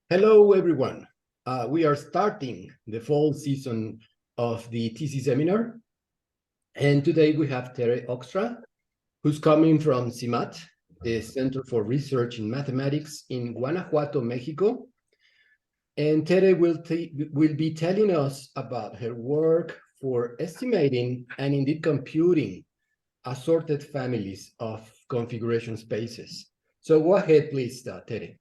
Hello, everyone. We are starting the fall season of the TC seminar. And today we have Teresa Hoekstra, who's coming from CIMAT, the Center for Research in Mathematics in Guanajuato, Mexico. And Tere will be telling us about her work for estimating and indeed computing assorted families of configuration spaces. So go ahead, please, Tere.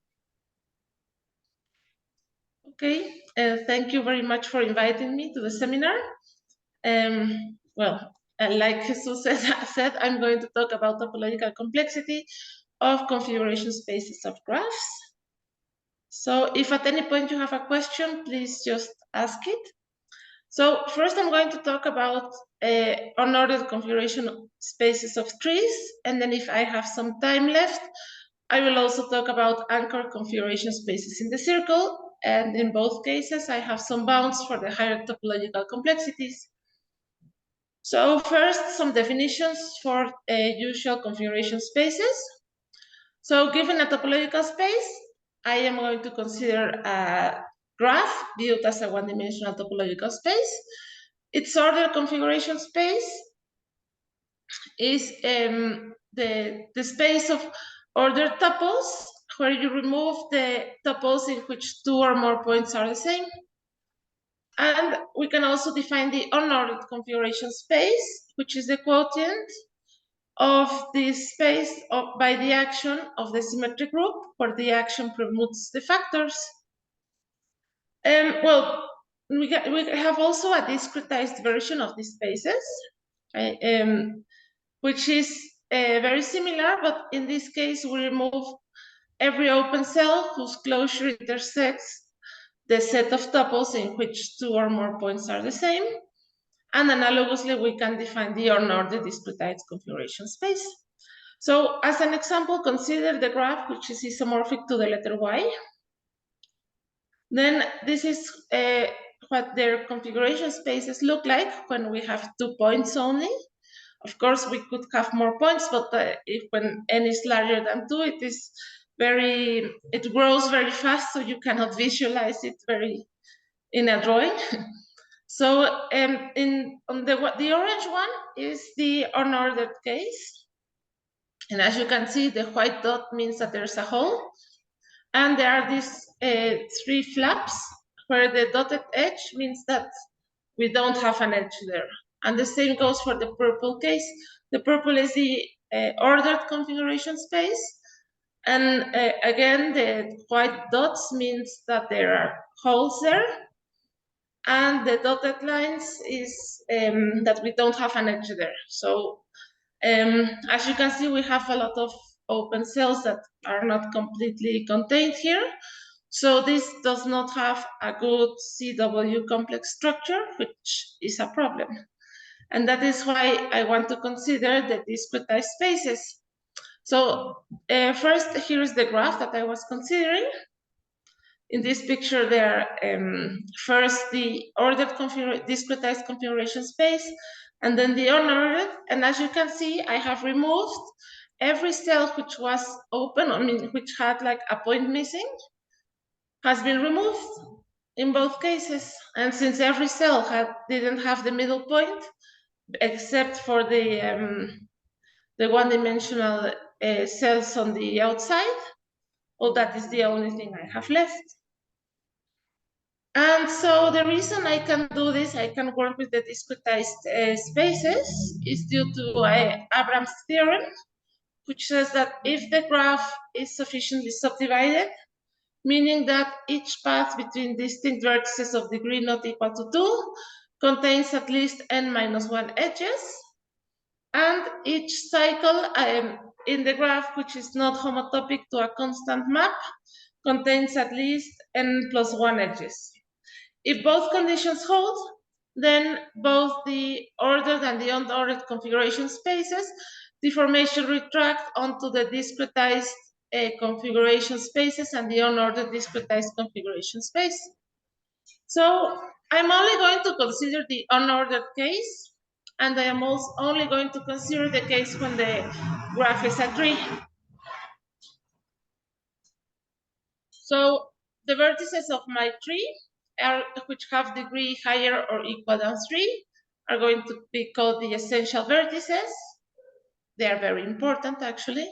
Okay, thank you very much for inviting me to the seminar. Well, like Jesus said, I'm going to talk about topological complexity of configuration spaces of graphs. So if at any point you have a question, please just ask it. So first I'm going to talk about unordered configuration spaces of trees, and then if I have some time left, I will also talk about anchor configuration spaces in the circle, and in both cases I have some bounds for the higher topological complexities. So first, some definitions for usual configuration spaces. So given a topological space, I am going to consider a graph viewed as a one-dimensional topological space. Its ordered configuration space is the space of ordered tuples where you remove the tuples in which two or more points are the same. And we can also define the unordered configuration space, which is the quotient of the space by the action of the symmetric group, where the action permutes the factors. Well, we have also a discretized version of these spaces, which is very similar, but in this case, we remove every open cell whose closure intersects the set of tuples in which two or more points are the same. And analogously, we can define the unordered discretized configuration space. So as an example, consider the graph which is isomorphic to the letter Y. Then this is what their configuration spaces look like when we have 2 points only. Of course, we could have more points, but when n is larger than 2, it grows very fast, so you cannot visualize it in a drawing. So on the orange one is the unordered case. And as you can see, the white dot means that there's a hole. And there are these 3 flaps where the dotted edge means that we don't have an edge there. And the same goes for the purple case. The purple is the ordered configuration space. And again, the white dots means that there are holes there. And the dotted lines is that we don't have an edge there. So as you can see, we have a lot of open cells that are not completely contained here. So this does not have a good CW complex structure, which is a problem. And that is why I want to consider the discretized spaces. So first, here is the graph that I was considering. In this picture, there first the ordered discretized configuration space, and then the unordered. And as you can see, I have removed every cell which was open, which had like a point missing, has been removed in both cases. And since every cell didn't have the middle point, except for the one-dimensional cells on the outside, well, that is the only thing I have left. And so the reason I can do this, I can work with the discretized spaces, is due to Abraham's theorem, which says that if the graph is sufficiently subdivided, meaning that each path between distinct vertices of degree not equal to 2 contains at least n-1 edges, and each cycle in the graph, which is not homotopic to a constant map, contains at least n+1 edges. If both conditions hold, then both the ordered and the unordered configuration spaces deformation retract onto the discretized configuration spaces and the unordered discretized configuration space. So I'm only going to consider the unordered case, and I am also only going to consider the case when the graph is a tree. So the vertices of my tree, which have degree higher or equal than 3, are going to be called the essential vertices. They are very important, actually.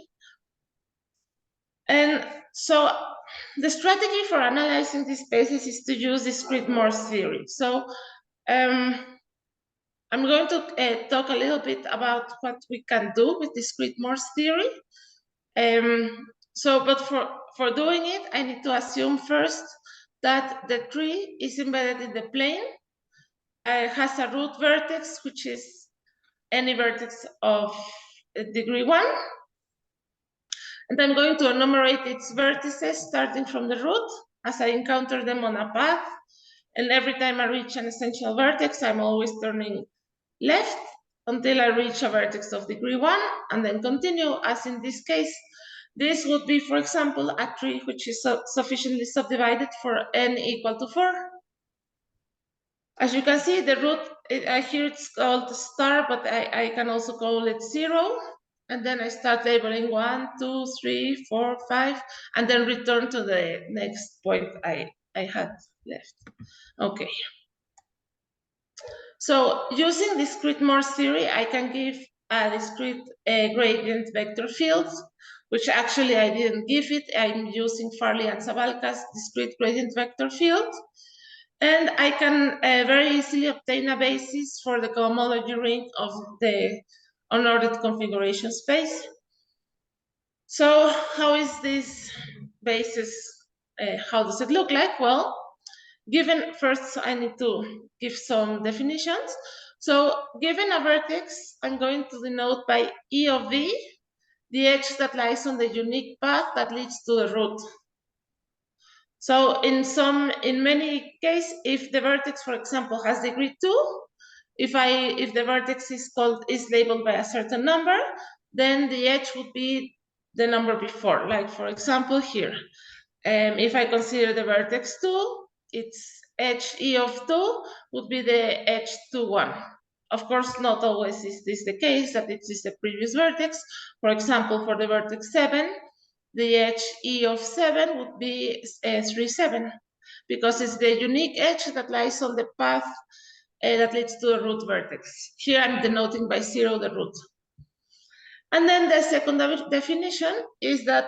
And so the strategy for analyzing these spaces is to use discrete Morse theory. So I'm going to talk a little bit about what we can do with discrete Morse theory. But for doing it, I need to assume first that the tree is embedded in the plane, has a root vertex, which is any vertex of degree 1. And I'm going to enumerate its vertices starting from the root as I encounter them on a path. And every time I reach an essential vertex, I'm always turning left until I reach a vertex of degree 1, and then continue, as in this case. This would be, for example, a tree which is sufficiently subdivided for n equal to 4. As you can see, the root, here it's called star, but I can also call it 0. And then I start labeling 1, 2, 3, 4, 5, and then return to the next point I had left. Okay. So using discrete Morse theory, I can give a discrete gradient vector field, which actually I didn't give it. I'm using Farley and Zabalka's discrete gradient vector field. And I can very easily obtain a basis for the cohomology ring of the unordered configuration space. So how is this basis, how does it look like? Well, given, first I need to give some definitions. So given a vertex, I'm going to denote by E of V, the edge that lies on the unique path that leads to the root. So in many cases, if the vertex, for example, has degree 2, if the vertex is labeled by a certain number, then the edge would be the number before. Like for example here, if I consider the vertex 2, its edge E of 2 would be the edge 2, 1. Of course, not always is this the case, that it is the previous vertex. For example, for the vertex 7, the edge E of 7 would be 3, 7, because it's the unique edge that lies on the path that leads to the root vertex. Here I'm denoting by 0 the root. And then the second definition is that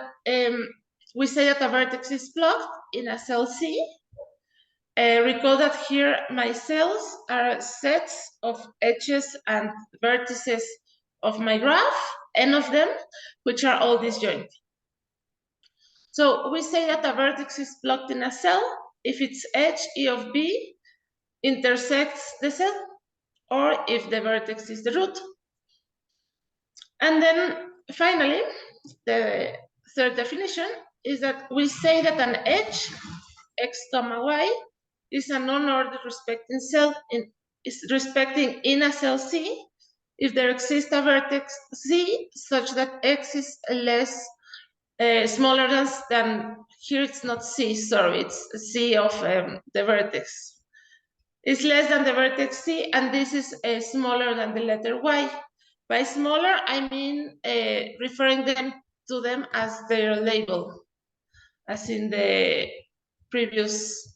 we say that a vertex is blocked in a cell C. Recall that here my cells are sets of edges and vertices of my graph, n of them, which are all disjoint. So we say that a vertex is blocked in a cell if its edge E of B intersects the cell, or if the vertex is the root. And then finally, the third definition is that we say that an edge, x comma y, is a non-ordered respecting cell respecting in a cell C if there exists a vertex C such that x is less smaller than, here it's not C, sorry, it's C of the vertex. It's less than the vertex C, and this is smaller than the letter Y. By smaller, I mean referring to them as their label, as in the previous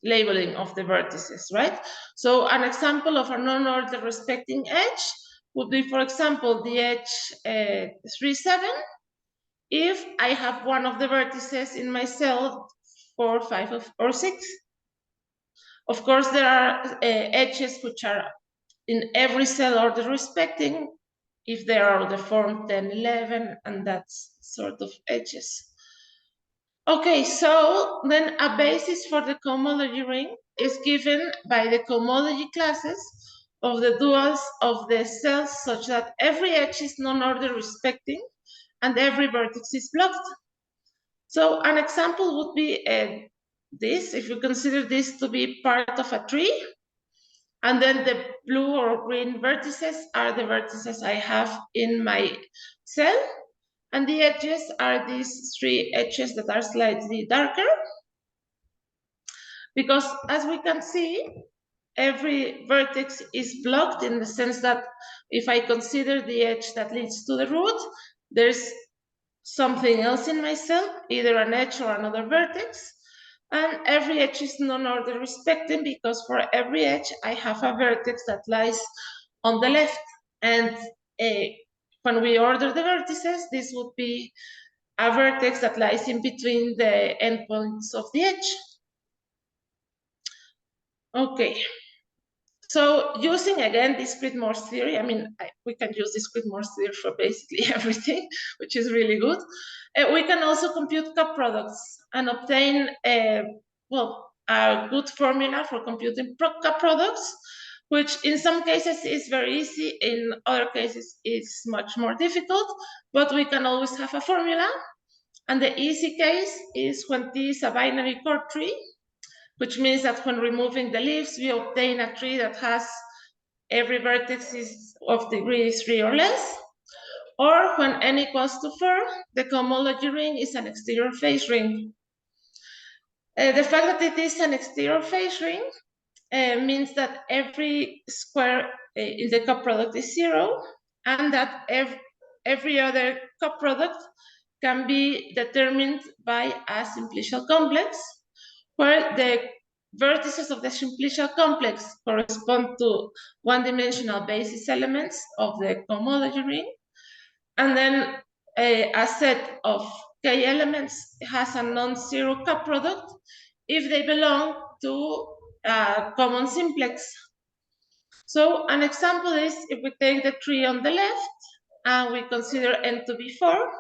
labeling of the vertices, right? So an example of a non-ordered respecting edge would be, for example, the edge 3, 7, if I have one of the vertices in my cell 4, 5, or 6. Of course, there are edges which are in every cell order respecting, if they are of the form 10, 11, and that sort of edges. Okay, so then a basis for the cohomology ring is given by the cohomology classes of the duals of the cells such that every edge is non-order respecting and every vertex is blocked. So an example would be this, if you consider this to be part of a tree, and then the blue or green vertices are the vertices I have in my cell, and the edges are these 3 edges that are slightly darker. Because as we can see, every vertex is blocked in the sense that if I consider the edge that leads to the root, there's something else in my cell, either an edge or another vertex. And every edge is non-ordered respecting, because for every edge, I have a vertex that lies on the left. And when we order the vertices, this would be a vertex that lies in between the endpoints of the edge. Okay. So using, again, discrete Morse theory, I mean, we can use discrete Morse theory for basically everything, which is really good. We can also compute cup products and obtain a good formula for computing cup products, which in some cases is very easy, in other cases is much more difficult, but we can always have a formula. And the easy case is when T is a binary core tree, which means that when removing the leaves, we obtain a tree that has every vertex is of degree 3 or less. Or when n equals to 4, the cohomology ring is an exterior phase ring. The fact that it is an exterior phase ring means that every square in the cup product is 0, and that every other cup product can be determined by a simplicial complex, where the vertices of the simplicial complex correspond to one-dimensional basis elements of the cohomology ring, and then a set of k elements has a non-zero cup product if they belong to a common simplex. So an example is if we take the tree on the left and we consider n to be 4.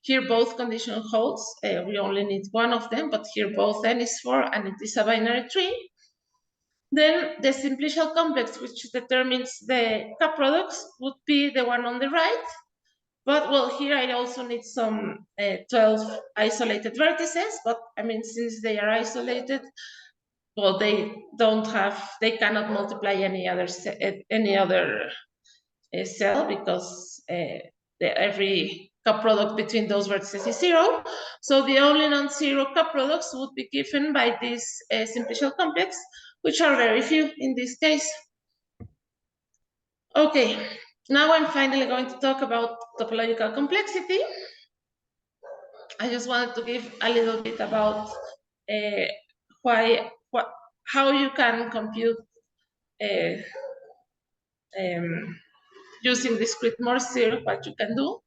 Here both condition holds, we only need one of them, but here both n is 4 and it is a binary tree. Then the simplicial complex, which determines the cup products, would be the one on the right. But well, here I also need some 12 isolated vertices, but I mean, since they are isolated, well, they cannot multiply any other cell, because every cup product between those vertices is 0. So the only non-zero cup products would be given by this simplicial complex, which are very few in this case. Okay, now I'm finally going to talk about topological complexity. I just wanted to give a little bit about how you can compute using discrete Morse theory, what you can do.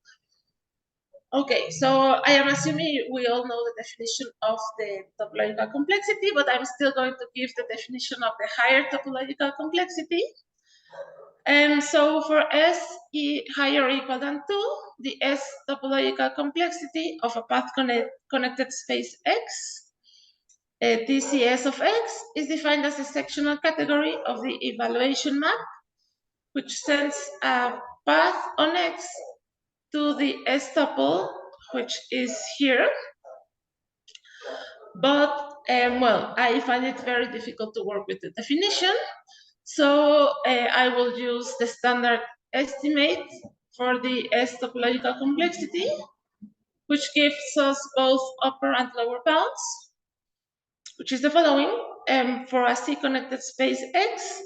Okay, so I am assuming we all know the definition of the topological complexity, but I'm still going to give the definition of the higher topological complexity. So for S higher or equal than 2, the S topological complexity of a path connected space X, TCS of X, is defined as a sectional category of the evaluation map, which sends a path on X to the S tuple, which is here. But, well, I find it very difficult to work with the definition. So I will use the standard estimate for the S topological complexity, which gives us both upper and lower bounds, which is the following. For a C-connected space X,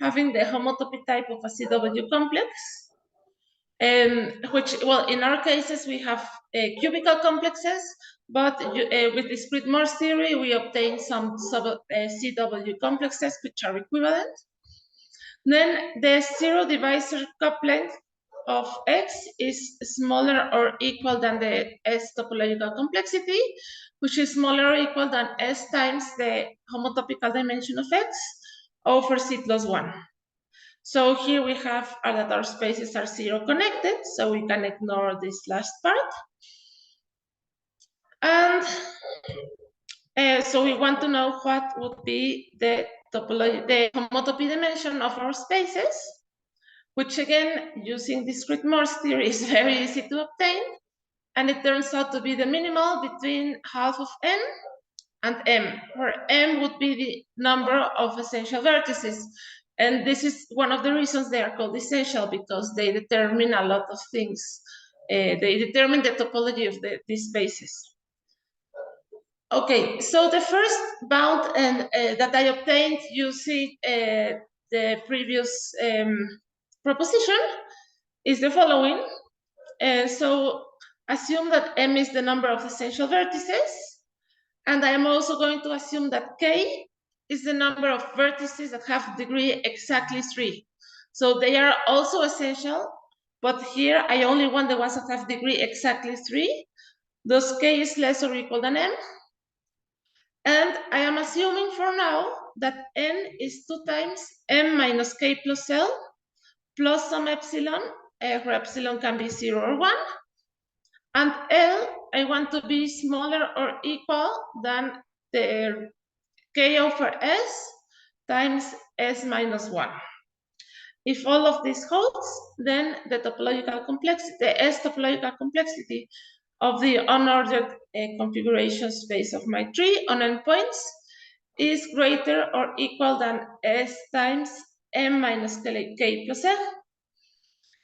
having the homotopy type of a CW complex, which, well, in our cases, we have cubical complexes, but with discrete Morse theory, we obtain some CW complexes, which are equivalent. Then the zero divisor cup length of X is smaller or equal than the S topological complexity, which is smaller or equal than S times the homotopical dimension of X over C plus 1. So here we have that our spaces are zero connected, so we can ignore this last part. And so we want to know what would be the homotopy dimension of our spaces, which again, using discrete Morse theory, is very easy to obtain. And it turns out to be the minimal between half of n and m, where m would be the number of essential vertices. And this is one of the reasons they are called essential, because they determine a lot of things. They determine the topology of these spaces. Okay, so the first bound that I obtained using the previous proposition is the following. So assume that M is the number of essential vertices, and I am also going to assume that K is the number of vertices that have degree exactly 3. So they are also essential, but here I only want the ones that have degree exactly 3. Thus K is less or equal than M. And I am assuming for now that N is 2 times M minus K plus L plus some epsilon, where epsilon can be 0 or 1. And L, I want to be smaller or equal than the K over S times S minus 1. If all of this holds, then the topological complexity, the S topological complexity of the unordered configuration space of my tree on endpoints is greater or equal than S times M minus K plus L.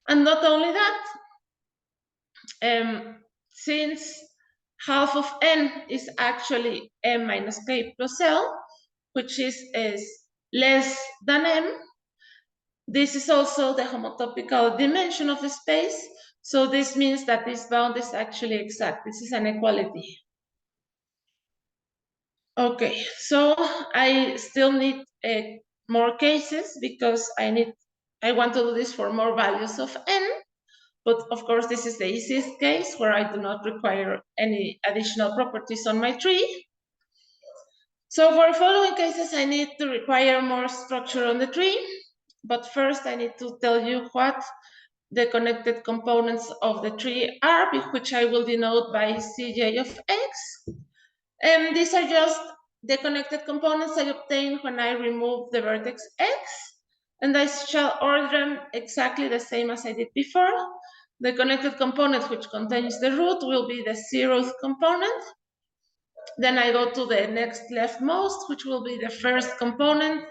And not only that, since half of N is actually M minus K plus L, which is less than M, this is also the homotopical dimension of the space. So this means that this bound is actually exact. This is an equality. Okay, so I still need more cases because I want to do this for more values of N. But of course, this is the easiest case where I do not require any additional properties on my tree. So for following cases, I need to require more structure on the tree. But first, I need to tell you what the connected components of the tree are, which I will denote by Cj of x. And these are just the connected components I obtain when I remove the vertex x. And I shall order them exactly the same as I did before. The connected component which contains the root will be the 0th component. Then I go to the next leftmost, which will be the first component.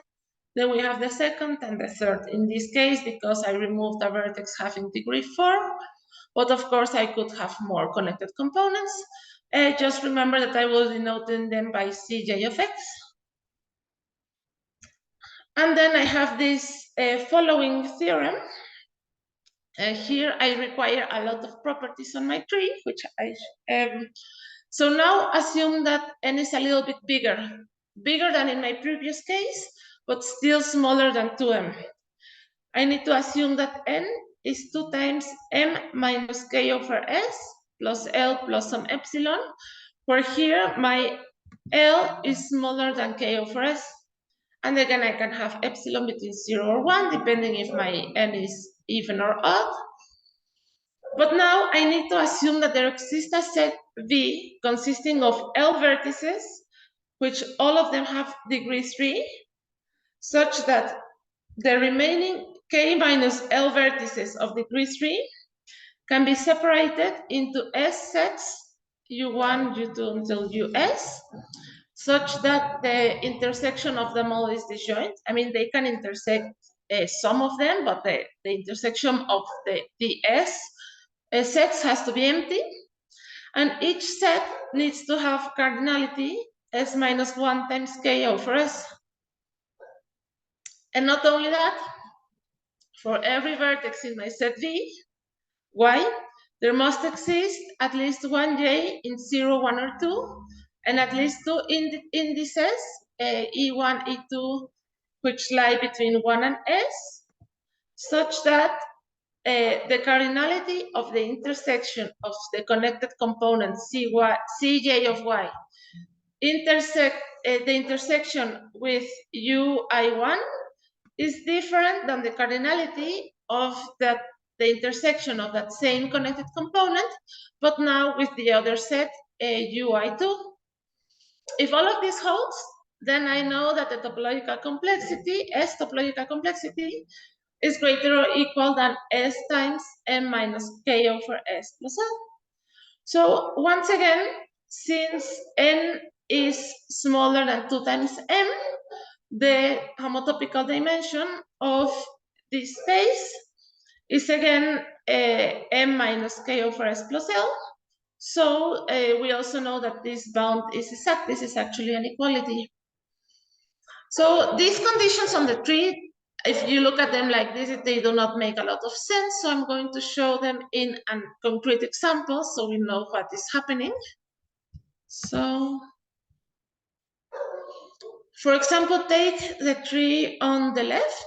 Then we have the second and the third in this case, because I removed a vertex having degree 4. But of course, I could have more connected components. Just remember that I will denote them by Cj of x. And then I have this following theorem. Here I require a lot of properties on my tree, which so now assume that N is a little bit bigger than in my previous case, but still smaller than 2M. I need to assume that N is 2 times M minus K over S plus L plus some epsilon, where here my L is smaller than K over S. And again, I can have epsilon between 0 or 1, depending if my N is even or odd. But now I need to assume that there exists a set V consisting of L vertices, which all of them have degree 3, such that the remaining K minus L vertices of degree 3 can be separated into S sets, U1, U2 until US, such that the intersection of them all is disjoint. I mean, they can intersect some of them, but the intersection of the S sets has to be empty. And each set needs to have cardinality S minus 1 times K over S. And not only that, for every vertex in my set V, Y, there must exist at least one J in 0, 1, or 2, and at least 2 indices, E1, E2, which lie between 1 and S, such that the cardinality of the intersection of the connected component Cj of Y intersect the intersection with Ui1 is different than the cardinality of the intersection of that same connected component, but now with the other set, Ui2. If all of this holds, then I know that the topological complexity, S topological complexity, is greater or equal than S times M minus K over S plus L. So once again, since N is smaller than 2 times M, the homotopical dimension of this space is again M minus K over S plus L. So we also know that this bound is exact. This is actually an equality. So these conditions on the tree if you look at them like this, they do not make a lot of sense. So I'm going to show them in a concrete example so we know what is happening. So, for example, take the tree on the left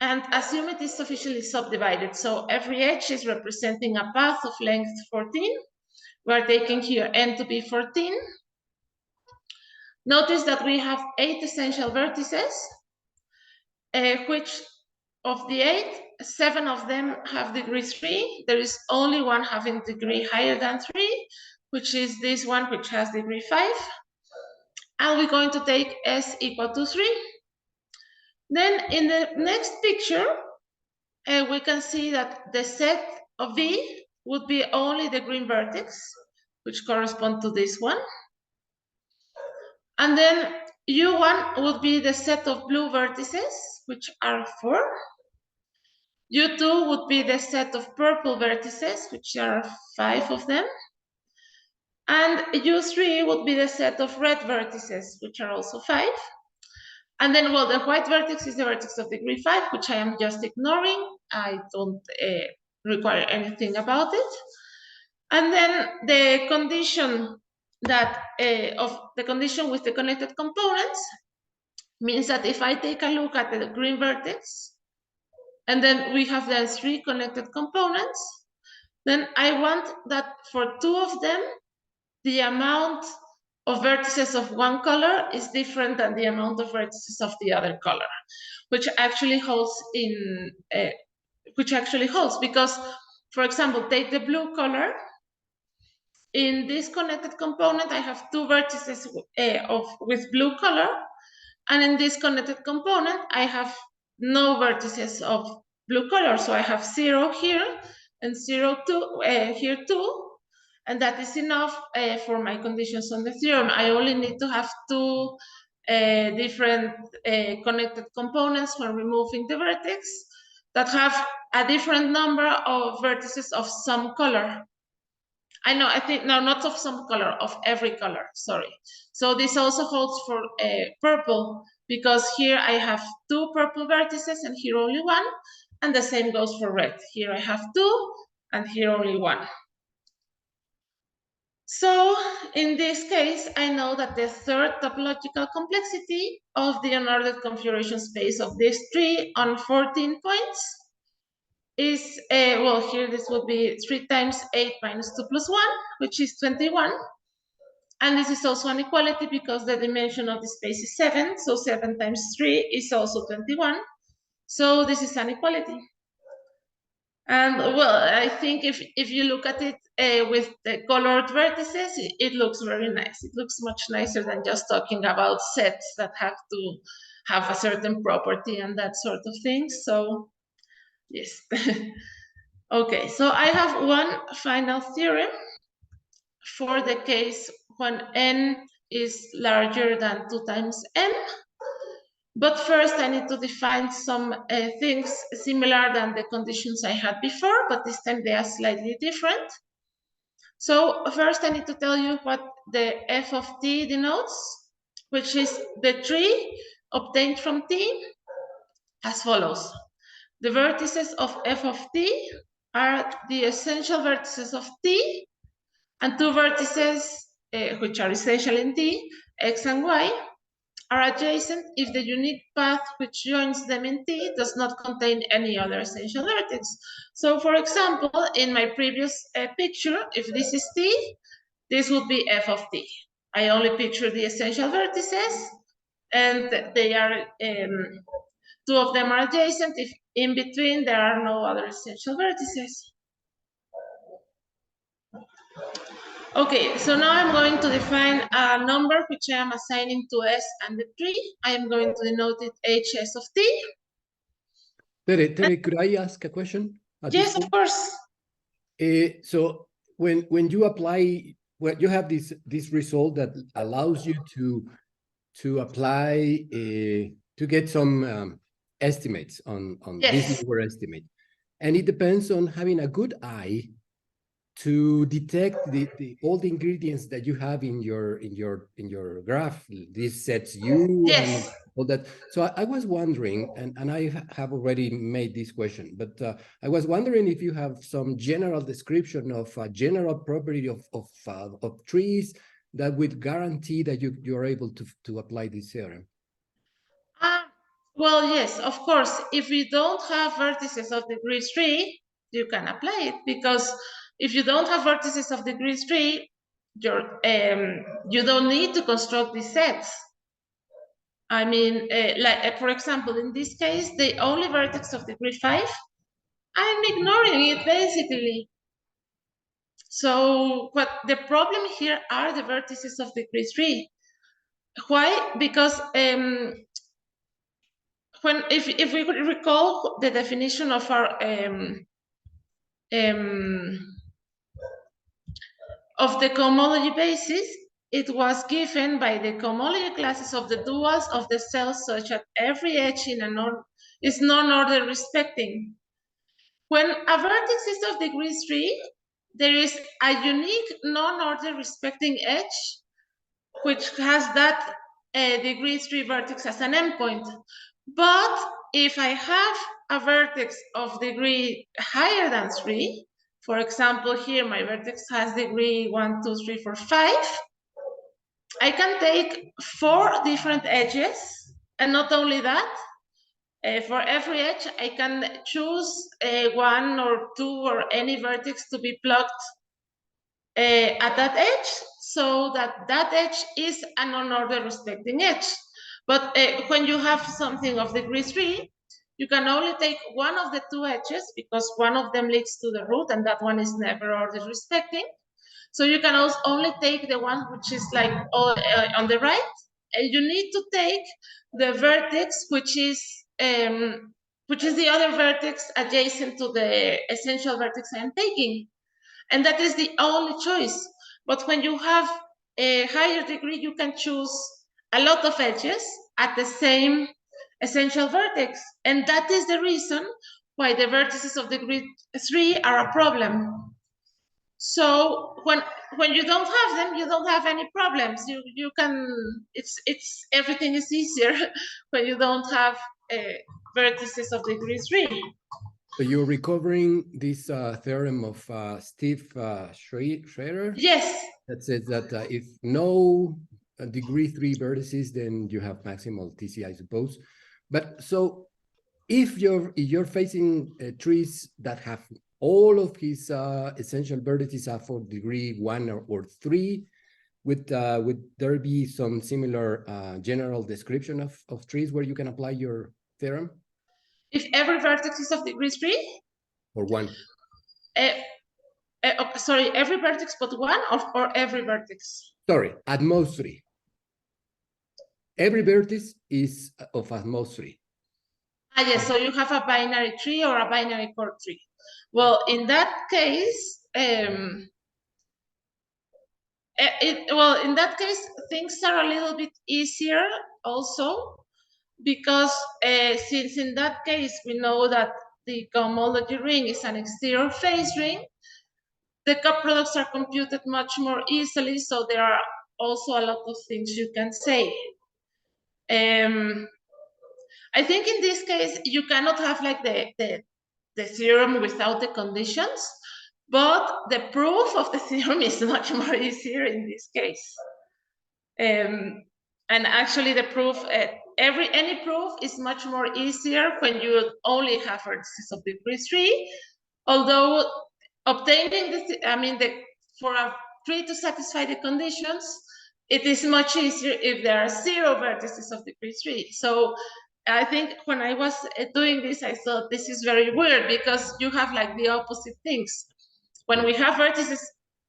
and assume it is sufficiently subdivided. So every edge is representing a path of length 14. We're taking here n to be 14. Notice that we have 8 essential vertices, which of the 8, 7 of them have degree 3. There is only one having degree higher than 3, which is this one, which has degree 5. And we're going to take s equal to 3. Then in the next picture, we can see that the set of V would be only the green vertex, which correspond to this one. And then U1 would be the set of blue vertices, which are 4. U2 would be the set of purple vertices, which are 5 of them. And U3 would be the set of red vertices, which are also 5. And then, well, the white vertex is the vertex of degree 5, which I am just ignoring. I don't require anything about it. And then the condition that of the condition with the connected components means that if I take a look at the green vertex, and then we have the 3 connected components, then I want that for 2 of them, the amount of vertices of one color is different than the amount of vertices of the other color, which actually holds in because, for example, take the blue color. In this connected component, I have 2 vertices with blue color, and in this connected component, I have no vertices of blue color. So I have 0 here and 0 here too, and that is enough for my conditions on the theorem. I only need to have 2 different connected components when removing the vertex that have a different number of vertices of some color. I think, no, not of some color, of every color, sorry. So this also holds for purple, because here I have 2 purple vertices and here only 1, and the same goes for red. Here I have 2 and here only 1. So in this case, I know that the third topological complexity of the unordered configuration space of this tree on 14 points is, well, here this would be 3 times 8 minus 2 plus 1, which is 21. And this is also an equality because the dimension of the space is 7. So 7 times 3 is also 21. So this is an equality. And well, I think if you look at it with the colored vertices, it looks very nice. It looks much nicer than just talking about sets that have to have a certain property and that sort of thing. So yes. Okay, so I have one final theorem for the case when n is larger than 2 times n. But first I need to define some things similar than the conditions I had before, but this time they are slightly different. So first I need to tell you what the f of t denotes, which is the tree obtained from t as follows. The vertices of f of t are the essential vertices of t, and 2 vertices, which are essential in t, x and y, are adjacent if the unique path which joins them in T does not contain any other essential vertex. So for example, in my previous picture, if this is T, this would be f of T. I only picture the essential vertices, and they are, 2 of them are adjacent if in between there are no other essential vertices. Okay, so now I'm going to define a number which I am assigning to S and the tree. I am going to denote it HS of T. Tere, could I ask a question? Yes, of course. So when you apply, well, you have this result that allows you to apply to get some estimates on Yes. this number estimate, and it depends on having a good eye to detect all the ingredients that you have in your graph, this sets U Yes. and all that. So I was wondering, and I have already made this question, but I was wondering if you have some general description of a general property of trees that would guarantee that you're able to apply this theorem. Well, yes, of course. If you don't have vertices of degree 3, you can apply it, because if you don't have vertices of degree 3, you don't need to construct these sets. I mean, for example, in this case, the only vertex of degree 5, I'm ignoring it basically. So what the problem here are the vertices of degree 3. Why? Because if we could recall the definition of our of the cohomology basis, it was given by the cohomology classes of the duals of the cells such that every edge in is non-ordered respecting. When a vertex is of degree 3, there is a unique non-ordered respecting edge which has that degree 3 vertex as an endpoint. But if I have a vertex of degree higher than 3, for example, here my vertex has degree 1, 2, 3, 4, 5, I can take 4 different edges, and not only that, for every edge, I can choose 1 or 2 or any vertex to be plugged at that edge, so that that edge is an unordered respecting edge. But when you have something of degree 3, you can only take one of the 2 edges, because one of them leads to the root, and that one is never ordered respecting. So you can also only take the one which is like on the right, and you need to take the vertex which is the other vertex adjacent to the essential vertex I am taking. And that is the only choice. But when you have a higher degree, you can choose a lot of edges at the same essential vertex. And that is the reason why the vertices of degree 3 are a problem. So when you don't have them, you don't have any problems. You can, it's everything is easier when you don't have vertices of degree 3. So you're recovering this theorem of Steve Schrader? Yes. That says that if no degree 3 vertices, then you have maximal TC, I suppose. But so if you're facing trees that have all of his essential vertices are for degree 1 or 3, would there be some similar general description of trees where you can apply your theorem? If every vertex is of degree 3? Or 1? Sorry, every vertex but 1, or every vertex? Sorry, at most 3. Every vertex is of at most 3. Yes, so you have a binary tree or a binary core tree. Well, in that case, in that case, things are a little bit easier also, because since in that case we know that the cohomology ring is an exterior phase ring, the cup products are computed much more easily, so there are also a lot of things you can say. I think in this case, you cannot have like the theorem without the conditions, but the proof of the theorem is much more easier in this case. And actually the proof, any proof is much more easier when you only have vertices of degree 3, although obtaining this, for a tree to satisfy the conditions, it is much easier if there are 0 vertices of degree 3. So I think when I was doing this, I thought this is very weird, because you have like the opposite things. When we have vertices,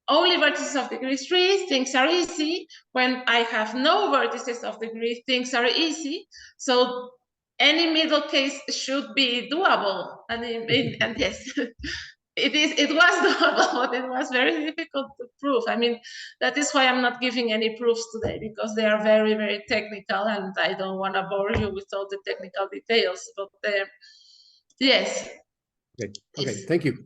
only vertices of degree 3, things are easy. When I have no vertices of degree, things are easy. So any middle case should be doable. And yes, it was doable, but it was very difficult to prove. I mean, that is why I'm not giving any proofs today, because they are very, very technical, and I don't want to bore you with all the technical details. But yes. Okay, thank you.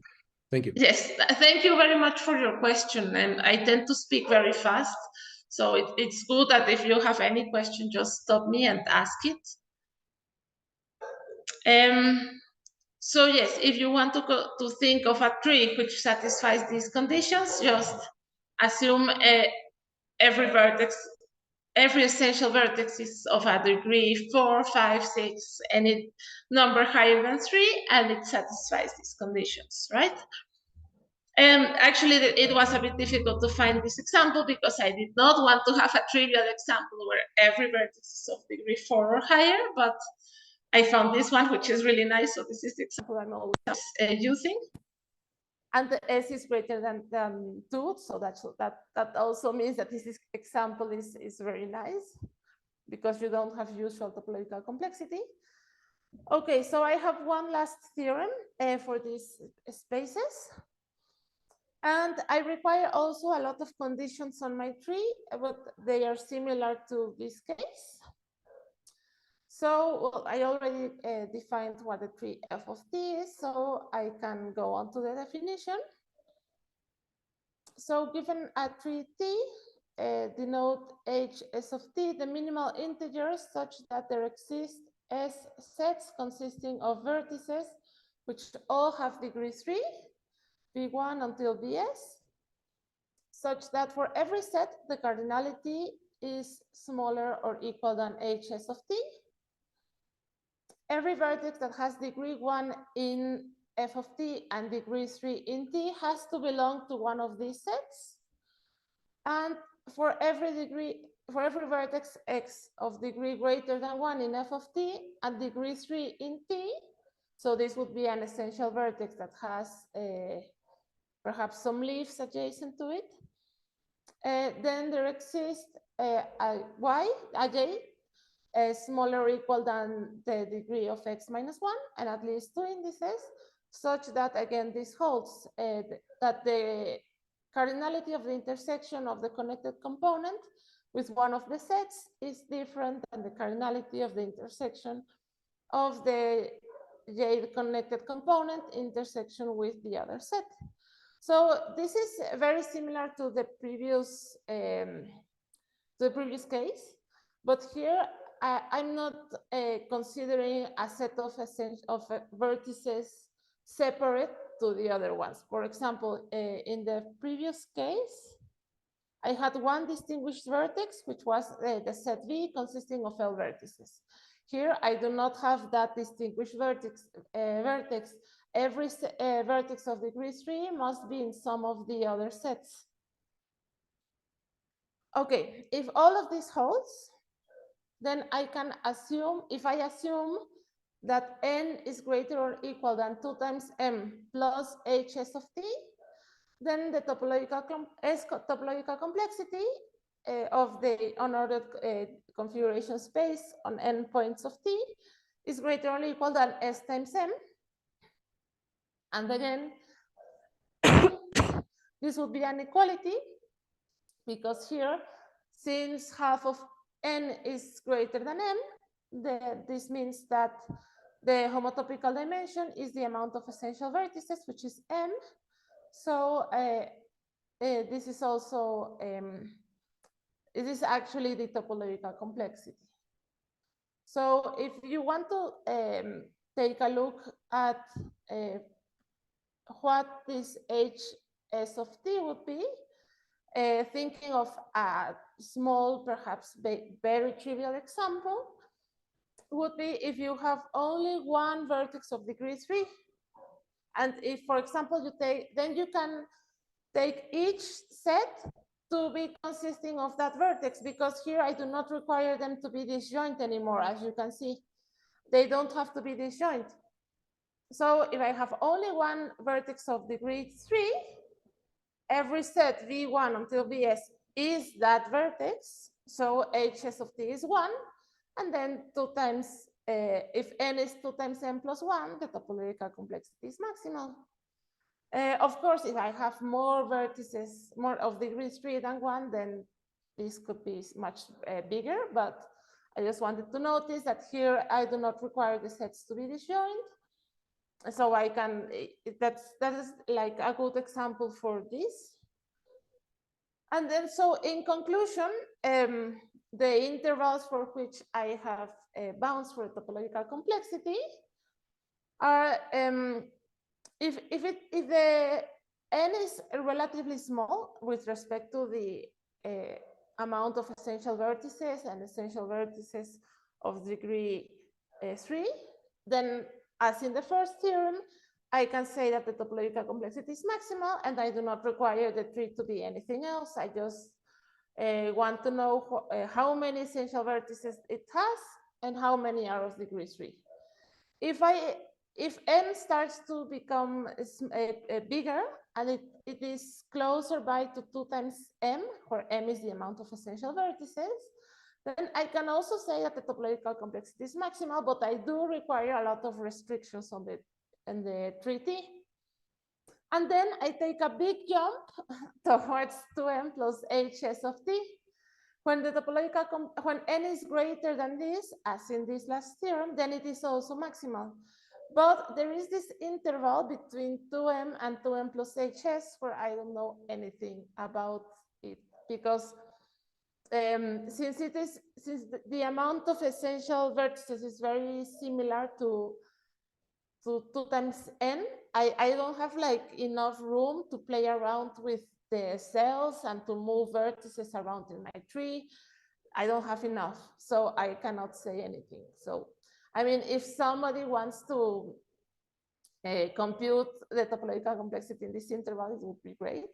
Thank you. Yes, thank you very much for your question. And I tend to speak very fast. So it's good that if you have any question, just stop me and ask it. So yes, if you want to think of a tree which satisfies these conditions, just assume every essential vertex is of a degree 4, 5, 6, any number higher than 3, and it satisfies these conditions, right? Actually, it was a bit difficult to find this example because I did not want to have a trivial example where every vertex is of degree 4 or higher, but I found this one, which is really nice. So this is the example I'm always using. And the S is greater than 2, so that also means that this example is very nice because you don't have usual topological complexity. Okay, so I have one last theorem for these spaces. And I require also a lot of conditions on my tree, but they are similar to this case. So well, I already defined what the tree f of t is, so I can go on to the definition. So given a tree t, denote h s of t, the minimal integers such that there exist s sets consisting of vertices which all have degree 3, v1 until vs, such that for every set, the cardinality is smaller or equal than hs of t. Every vertex that has degree 1 in f of t and degree 3 in t has to belong to one of these sets. And for every vertex x of degree greater than 1 in f of t and degree 3 in t, so this would be an essential vertex that has perhaps some leaves adjacent to it, then there exists a j, smaller or equal than the degree of x minus 1, and at least 2 indices, such that, again, this holds that the cardinality of the intersection of the connected component with one of the sets is different than the cardinality of the intersection of the j connected component intersection with the other set. So this is very similar to the previous case, but here I'm not considering a set of vertices separate to the other ones. For example, in the previous case, I had one distinguished vertex, which was the set V consisting of L vertices. Here, I do not have that distinguished vertex. Every vertex of degree 3 must be in some of the other sets. Okay, if all of this holds, then I can assume, if I assume that n is greater or equal than 2 times m plus hs of t, then the topological complexity of the unordered configuration space on n points of t is greater or equal than s times m. And again, this would be an equality because here, since half of n is greater than m, this means that the homotopical dimension is the amount of essential vertices, which is m. So this is also, it is actually the topological complexity. So if you want to take a look at what this hs of t would be, thinking of a small, perhaps very trivial example, would be if you have only one vertex of degree 3. And if, for example, then you can take each set to be consisting of that vertex, because here I do not require them to be disjoint anymore, as you can see. They don't have to be disjoint. So if I have only one vertex of degree 3, every set V1 until Vs is that vertex. So Hs of t is 1. And then 2 times, if n is 2 times n plus 1, the topological complexity is maximal. Of course, if I have more vertices, more of degree 3 than 1, then this could be much bigger. But I just wanted to notice that here I do not require the sets to be disjoint. So I can, that is like a good example for this. And then, so in conclusion, the intervals for which I have bounds for topological complexity are, if the n is relatively small with respect to the amount of essential vertices and essential vertices of degree 3, then as in the first theorem, I can say that the topological complexity is maximal, and I do not require the tree to be anything else. I just want to know how many essential vertices it has and how many are of degree 3. If n starts to become bigger and it is closer by to 2 times m, where m is the amount of essential vertices, then I can also say that the topological complexity is maximal, but I do require a lot of restrictions on the treaty. And then I take a big jump towards 2m plus hs of t. When the topological, when n is greater than this, as in this last theorem, then it is also maximal. But there is this interval between 2m and 2m plus hs where I don't know anything about it, because since the amount of essential vertices is very similar to 2 times n, I don't have like enough room to play around with the cells and to move vertices around in my tree. I don't have enough, so I cannot say anything. So, I mean, if somebody wants to compute the topological complexity in this interval, it would be great.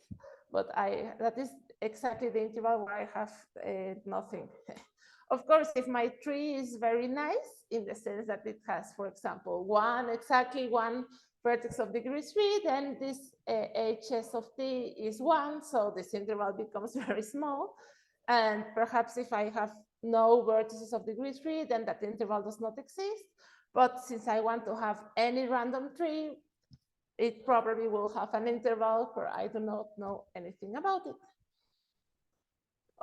But that is exactly the interval where I have nothing. Of course, if my tree is very nice in the sense that it has, for example, exactly one vertex of degree 3, then this hs of t is 1, so this interval becomes very small. And perhaps if I have no vertices of degree 3, then that interval does not exist. But since I want to have any random tree, it probably will have an interval where I do not know anything about it.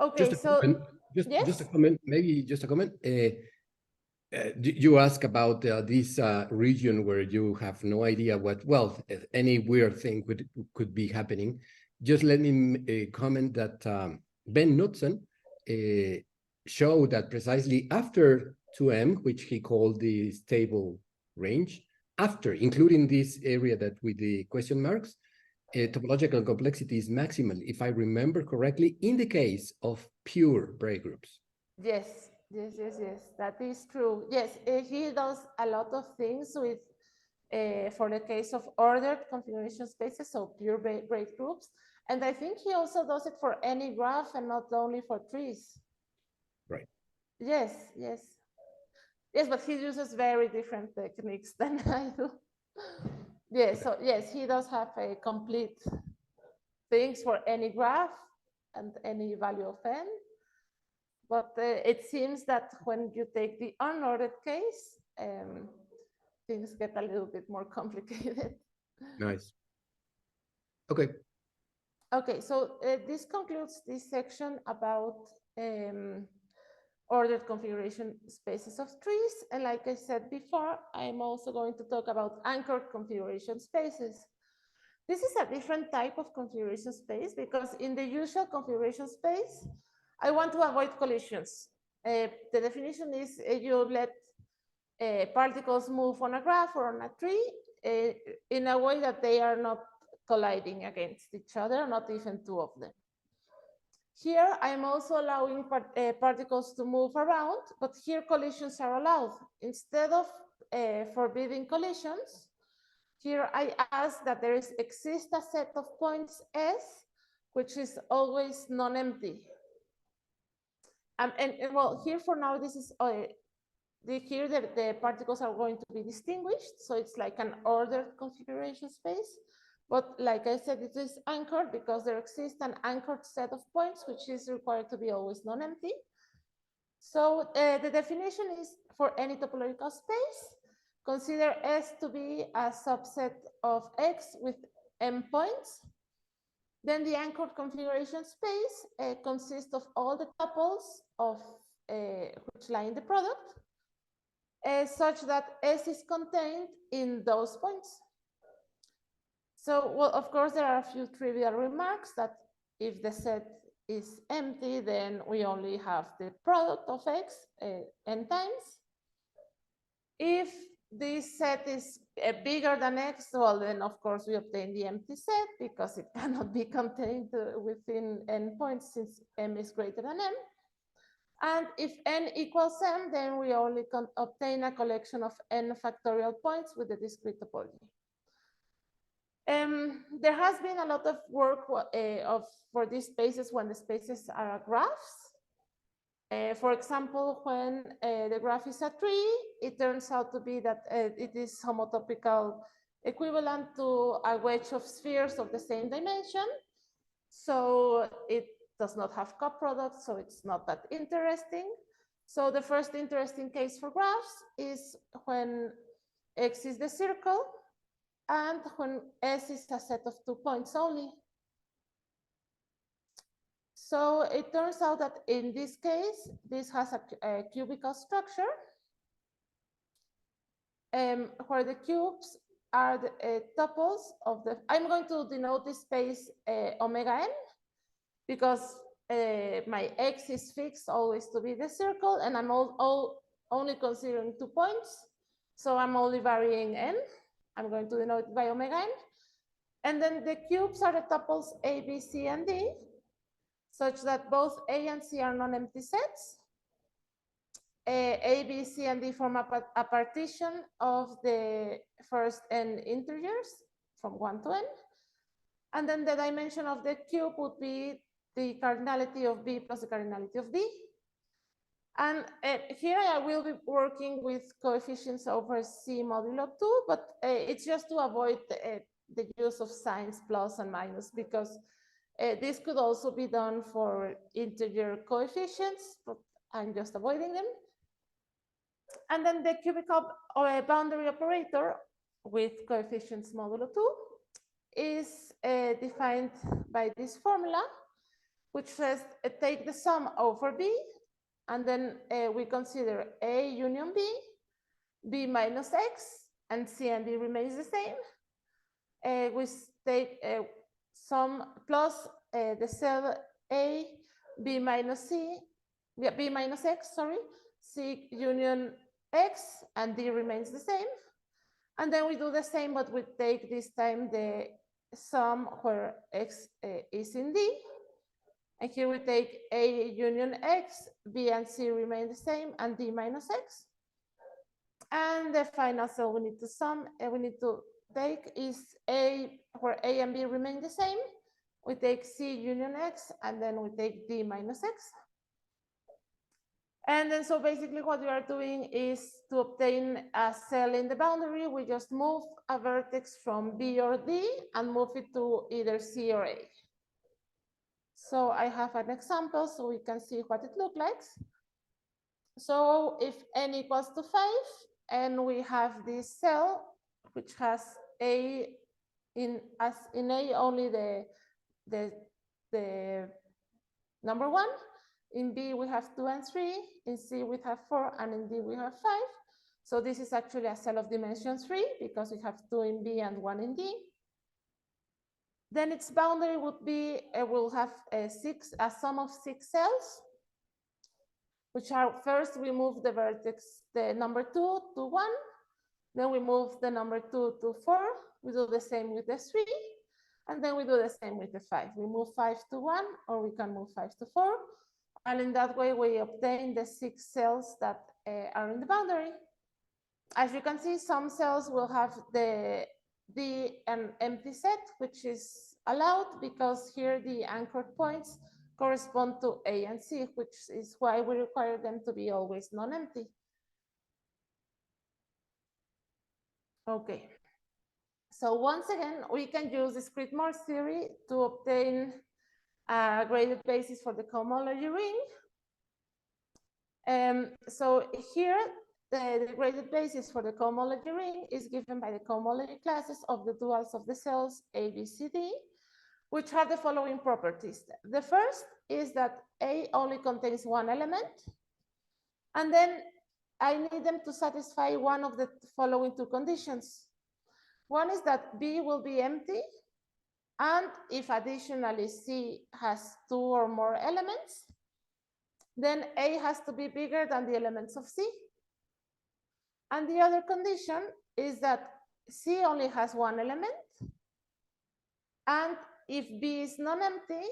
Okay, so yes? Just a comment, maybe just a comment. You ask about this region where you have no idea what, well, any weird thing could be happening. Just let me comment that Ben Knudsen showed that precisely after 2m, which he called the stable range, after including this area that with the question marks, topological complexity is maximal, if I remember correctly, in the case of pure break groups. Yes, that is true. Yes, he does a lot of things with, for the case of ordered configuration spaces, so pure break groups. And I think he also does it for any graph and not only for trees. Right. Yes, but he uses very different techniques than I do. Yes, so yes, he does have a complete things for any graph and any value of n. But it seems that when you take the unordered case, things get a little bit more complicated. Nice. Okay. Okay, so this concludes this section about ordered configuration spaces of trees. And like I said before, I'm also going to talk about anchored configuration spaces. This is a different type of configuration space because in the usual configuration space, I want to avoid collisions. The definition is you let particles move on a graph or on a tree in a way that they are not colliding against each other, not even two of them. Here, I'm also allowing particles to move around, but here collisions are allowed. Instead of forbidding collisions, here I ask that there exists a set of points S, which is always non-empty. And well, here for now, this is here the particles are going to be distinguished, so it's like an ordered configuration space. But like I said, it is anchored because there exists an anchored set of points, which is required to be always non-empty. So the definition is for any topological space, consider S to be a subset of X with M points. Then the anchored configuration space consists of all the tuples of which lie in the product. such that S is contained in those points. So, well, of course, there are a few trivial remarks that if the set is empty, then we only have the product of X n times. If this set is bigger than X, well, then of course we obtain the empty set because it cannot be contained within n points since m is greater than n. And if n equals m, then we only obtain a collection of n factorial points with the discrete topology. There has been a lot of work for these spaces when the spaces are graphs. For example, when the graph is a tree, it turns out to be that it is homotopical equivalent to a wedge of spheres of the same dimension. So it does not have coproducts, so it's not that interesting. So the first interesting case for graphs is when X is the circle and when S is a set of 2 points only. So it turns out that in this case, this has a cubical structure where the cubes are the tuples of the, I'm going to denote this space omega n because my X is fixed always to be the circle and I'm only considering 2 points. So I'm only varying n. I'm going to denote it by omega n. And then the cubes are the tuples A, B, C, and D, such that both A and C are non-empty sets. A, B, C, and D form a partition of the first n integers from 1 to n. And then the dimension of the cube would be the cardinality of B plus the cardinality of D. And here I will be working with coefficients over C modulo 2, but it's just to avoid the use of signs plus and minus because this could also be done for integer coefficients, but I'm just avoiding them. And then the cubical boundary operator with coefficients modulo 2 is defined by this formula, which says take the sum over B, and then we consider A union B, B minus X, and C and D remains the same. We take sum plus the cell A, B minus C, B minus X, sorry, C union X, and D remains the same. And then we do the same, but we take this time the sum where X is in D. And here we take A union X, B and C remain the same, and D minus X. And the final cell we need to sum, we need to take is A, where A and B remain the same. We take C union X, and then we take D minus X. And then so basically what we are doing is to obtain a cell in the boundary, we just move a vertex from B or D and move it to either C or A. So I have an example so we can see what it looks like. So if n equals to 5, and we have this cell which has A in A only the number 1. In B we have 2 and 3. In C we have 4, and in D we have 5. So this is actually a cell of dimension 3 because we have 2 in B and 1 in D. Then its boundary would be, we'll have a sum of 6 cells, which are first we move the vertex, the number 2 to 1. Then we move the number 2 to 4. We do the same with the 3. And then we do the same with the 5. We move 5 to 1, or we can move 5 to 4. And in that way, we obtain the 6 cells that are in the boundary. As you can see, some cells will have an empty set, which is allowed because here the anchored points correspond to A and C, which is why we require them to be always non-empty. Okay. So once again, we can use discrete Morse theory to obtain a graded basis for the cohomology ring. So here, the graded basis for the cohomology ring is given by the cohomology classes of the duals of the cells A, B, C, D, which have the following properties. The first is that A only contains one element, and then I need them to satisfy one of the following two conditions. One is that B will be empty, and if additionally C has 2 or more elements, then A has to be bigger than the elements of C. And the other condition is that C only has 1 element, and if B is non-empty,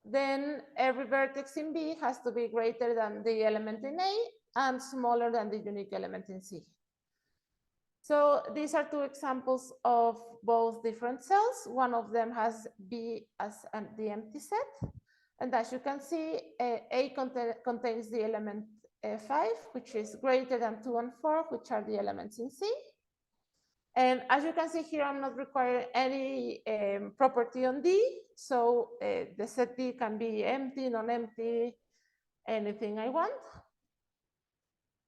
then every vertex in B has to be greater than the element in A and smaller than the unique element in C. So these are two examples of both different cells. One of them has B as the empty set. And as you can see, A contains the element 5, which is greater than 2 and 4, which are the elements in C. And as you can see here, I'm not requiring any property on D. So the set D can be empty, non-empty, anything I want.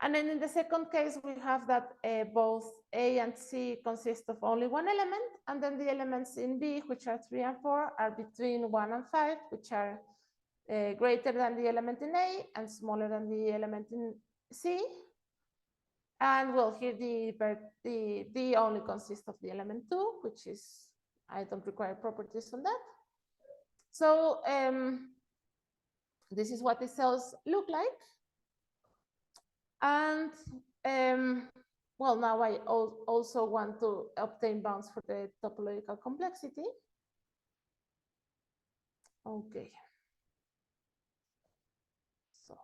And then in the second case, we have that both A and C consist of only 1 element. And then the elements in B, which are 3 and 4, are between 1 and 5, which are greater than the element in A and smaller than the element in C. And well, here the D only consists of the element 2, which is, I don't require properties on that. So this is what the cells look like. And well, now I also want to obtain bounds for the topological complexity. Okay. So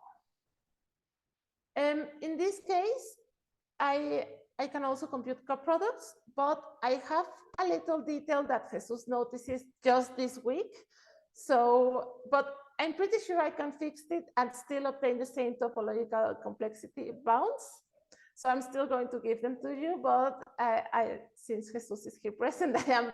in this case, I can also compute coproducts, but I have a little detail that Jesus notices just this week. So, but I'm pretty sure I can fix it and still obtain the same topological complexity bounds. So I'm still going to give them to you, but since Jesus is here present, I am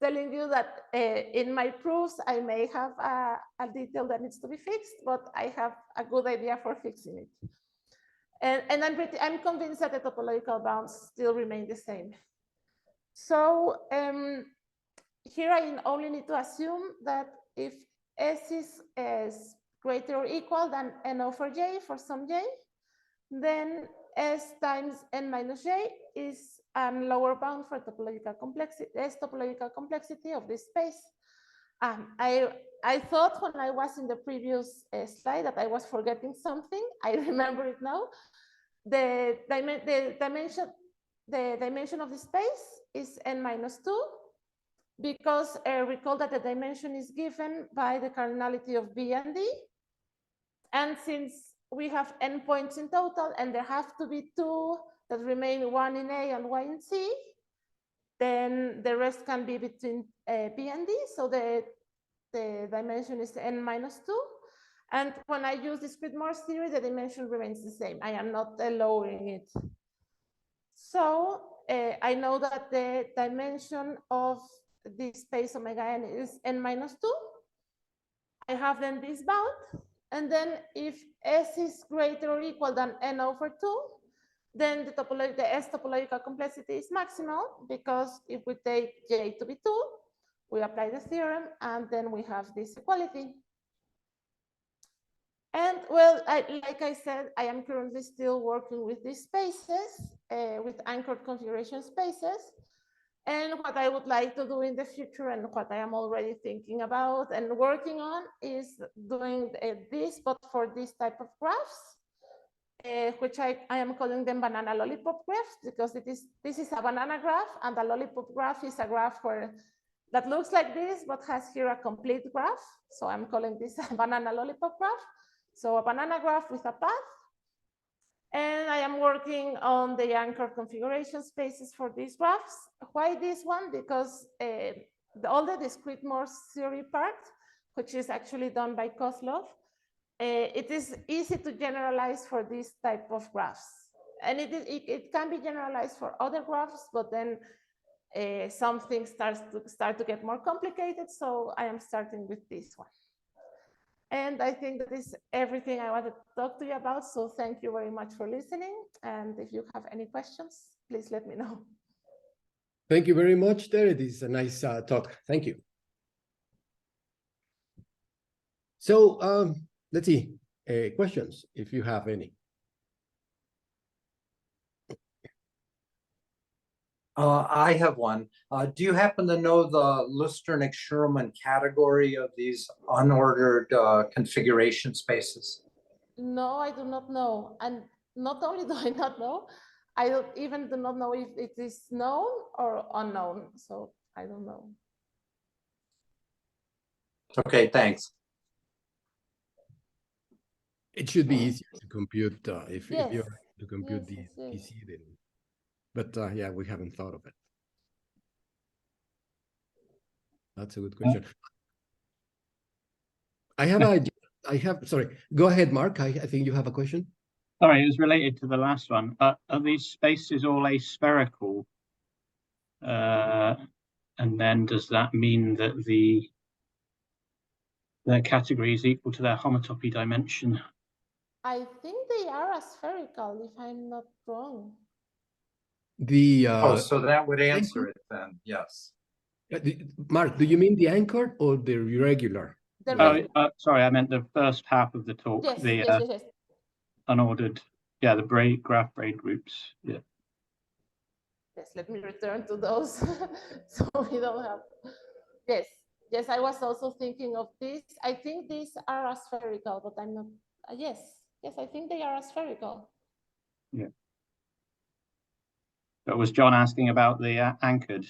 telling you that in my proofs, I may have a detail that needs to be fixed, but I have a good idea for fixing it. And I'm convinced that the topological bounds still remain the same. So here I only need to assume that if S is greater or equal than N over J for some J, then S times N minus J is a lower bound for topological complexity, S topological complexity of this space. I thought when I was in the previous slide that I was forgetting something. I remember it now. The dimension of the space is N minus 2, because recall that the dimension is given by the cardinality of B and D. And since we have N points in total, and there have to be 2 that remain, 1 in A and 1 in C, then the rest can be between B and D. So the dimension is N minus 2. And when I use discrete Morse theory, the dimension remains the same. I am not lowering it. So I know that the dimension of this space omega n is N minus 2. I have then this bound. And then if S is greater or equal than N over 2, then the S topological complexity is maximal, because if we take J to be 2, we apply the theorem, and then we have this equality. And well, like I said, I am currently still working with these spaces, with anchored configuration spaces. And what I would like to do in the future, and what I am already thinking about and working on, is doing this, but for this type of graphs, which I am calling them banana lollipop graphs, because this is a banana graph, and a lollipop graph is a graph that looks like this, but has here a complete graph. So I'm calling this a banana lollipop graph. So a banana graph with a path. And I am working on the anchor configuration spaces for these graphs. Why this one? Because all the discrete Morse theory part, which is actually done by Kozlov, it is easy to generalize for this type of graphs. And it can be generalized for other graphs, but then some things start to get more complicated. So I am starting with this one. And I think that is everything I wanted to talk to you about. So thank you very much for listening. And if you have any questions, please let me know. Thank you very much, Tere. This is a nice talk. Thank you. So let's see, questions, if you have any. I have one. Do you happen to know the Lusternik-Schurman category of these unordered configuration spaces? No, I do not know. And not only do I not know, I don't even do not know if it is known or unknown. So I don't know. Okay, thanks. It should be easier to compute if Yes. you're to compute Yes, the yes, yes. PC then. But yeah, we haven't thought of it. That's a good question. Sorry, go ahead, Mark. I think you have a question. Sorry, it was related to the last one. Are these spaces all aspherical? And then does that mean that their category is equal to their homotopy dimension? I think they are aspherical, if I'm not wrong. So that would answer it then, yes. Mark, do you mean the anchored or the irregular? Sorry, I meant the first half of the talk. Yes, the yes. unordered, yeah, the graph braid groups. Yeah. Yes, let me return to those so we don't have. Yes, I was also thinking of this. I think these are aspherical, but I'm not. Yes, I think they are aspherical. Yeah. But was John asking about the anchored?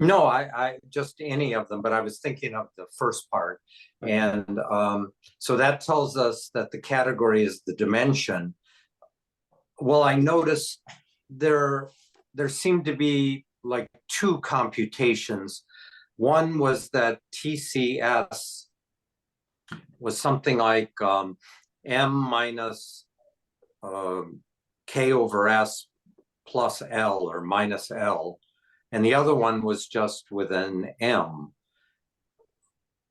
No, I just any of them, but I was thinking of the first part. And so that tells us that the category is the dimension. Well, I noticed there seemed to be like two computations. One was that TCS was something like M minus K over S plus L or minus L. And the other one was just with an M.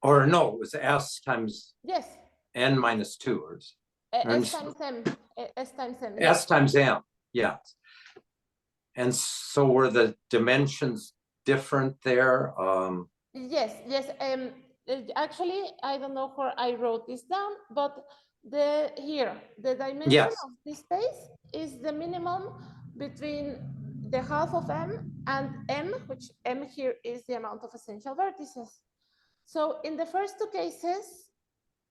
Or no, it was S times N minus 2. Or S times M. S times M. S times M, yes. And so were the dimensions different there? Yes. Actually, I don't know where I wrote this down, but the dimension of this space is the minimum between the half of M and M, which M here is the amount of essential vertices. So in the first two cases,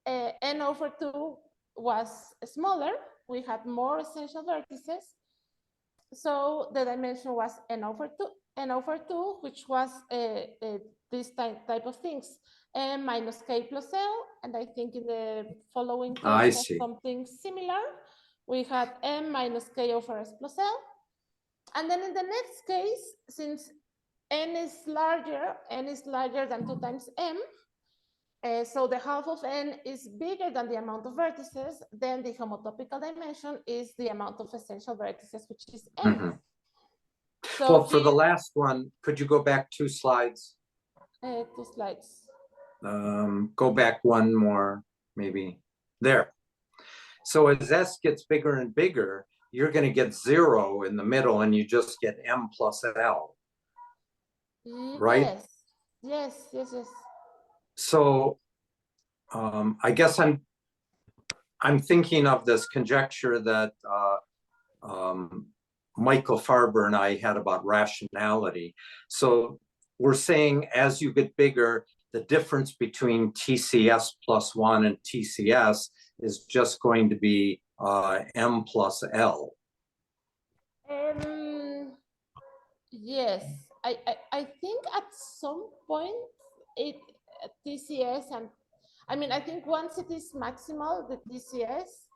N over 2 was smaller. We had more essential vertices. So the dimension was N over 2, which was this type of things, M minus K plus L. And I think in the following case something similar. We had M minus K over S plus L. And then in the next case, since N is larger than 2 times M, so the half of N is bigger than the amount of vertices, then the homotopical dimension is the amount of essential vertices, which is N. Mm-hmm. So well, for the last one, could you go back 2 slides? 2 slides. Go back one more, maybe. There. So as S gets bigger and bigger, you're going to get 0 in the middle, and you just get M plus L. Right? Yes. So I guess I'm thinking of this conjecture that Michael Farber and I had about rationality. So we're saying as you get bigger, the difference between TCS plus 1 and TCS is just going to be M plus L. Yes, I think at some point TCS and I think once it is maximal, the TCS,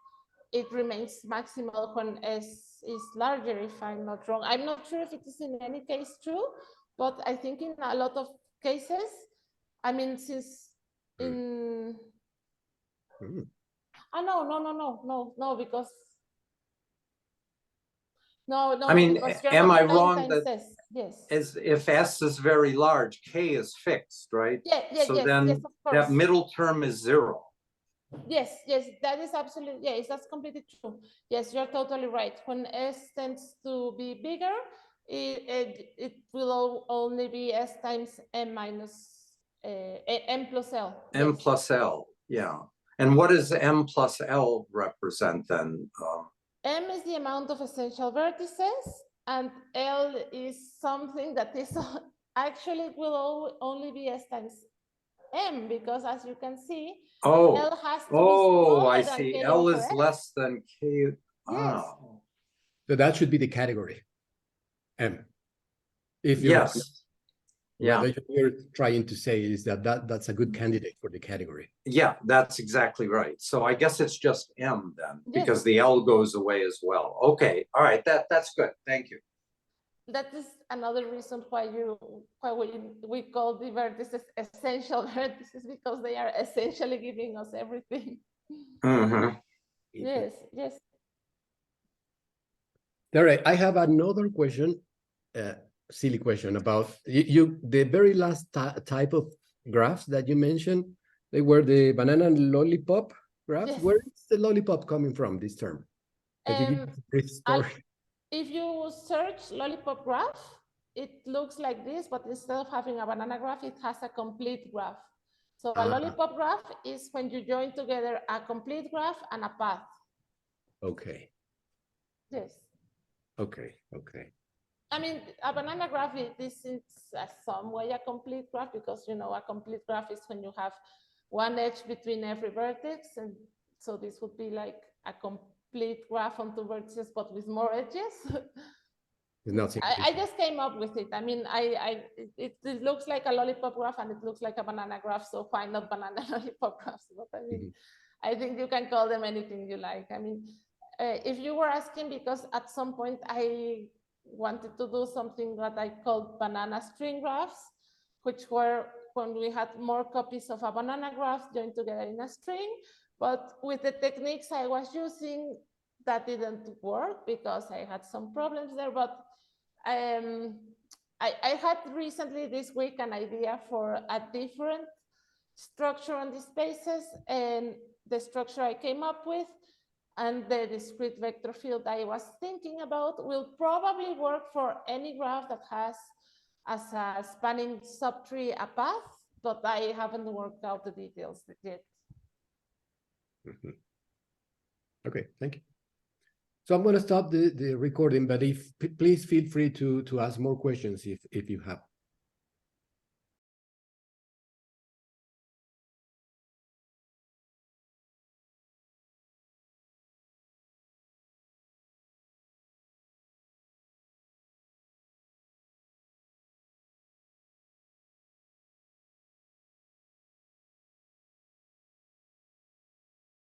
it remains maximal when S is larger, if I'm not wrong. I'm not sure if it is in any case true, but I think in a lot of cases, since in... No, because... No. Am I wrong that yes. As if S is very large, K is fixed, right? So then that middle term is 0. Yes, that is absolutely, yes, that's completely true. Yes, you're totally right. When S tends to be bigger, it will only be S times M minus M plus L. M plus L, yeah. And what does M plus L represent then? M is the amount of essential vertices, And L is something that is actually it will only be S times M, because as you can see, Oh, L has to be oh, I smaller than see. K L over is S. less than K. Yes. Oh, So that should be the category, M. If you're, yes. Yeah, what you're trying to say is that's a good candidate for the category. yeah, that's exactly right. So I guess it's just M then, Yes. because the L goes away as well. Okay, all right, that's good. Thank you. That is another reason why we call the vertices essential vertices, because they are essentially giving us everything. Mm-hmm. Yes, yes. All right, I have another question, silly question about you. The very last type of graphs that you mentioned, they were the banana and lollipop graphs. Yes. Where is the lollipop coming from, this term? Can you give us a brief story? If you search lollipop graph, it looks like this, but instead of having a banana graph, it has a complete graph. So a lollipop graph is when you join together a complete graph and a path. Okay. Yes. Okay. Okay. I mean, a banana graph is in some way a complete graph, because, you know, a complete graph is when you have one edge between every vertex. And so this would be like a complete graph on two vertices, but with more edges. It's not I just came up with it. I mean, it looks like a lollipop graph and it looks like a banana graph. So why not banana lollipop graphs? But I mean, I think you can call them anything you like. I mean, if you were asking, because at some point I wanted to do something that I called banana string graphs, which were when we had more copies of a banana graph joined together in a string. But with the techniques I was using, that didn't work because I had some problems there. But I had recently this week an idea for a different structure on these spaces, and the structure I came up with and the discrete vector field I was thinking about will probably work for any graph that has as a spanning subtree a path, but I haven't worked out the details yet. Okay, thank you. So I'm going to stop the recording, but please feel free to ask more questions if you have.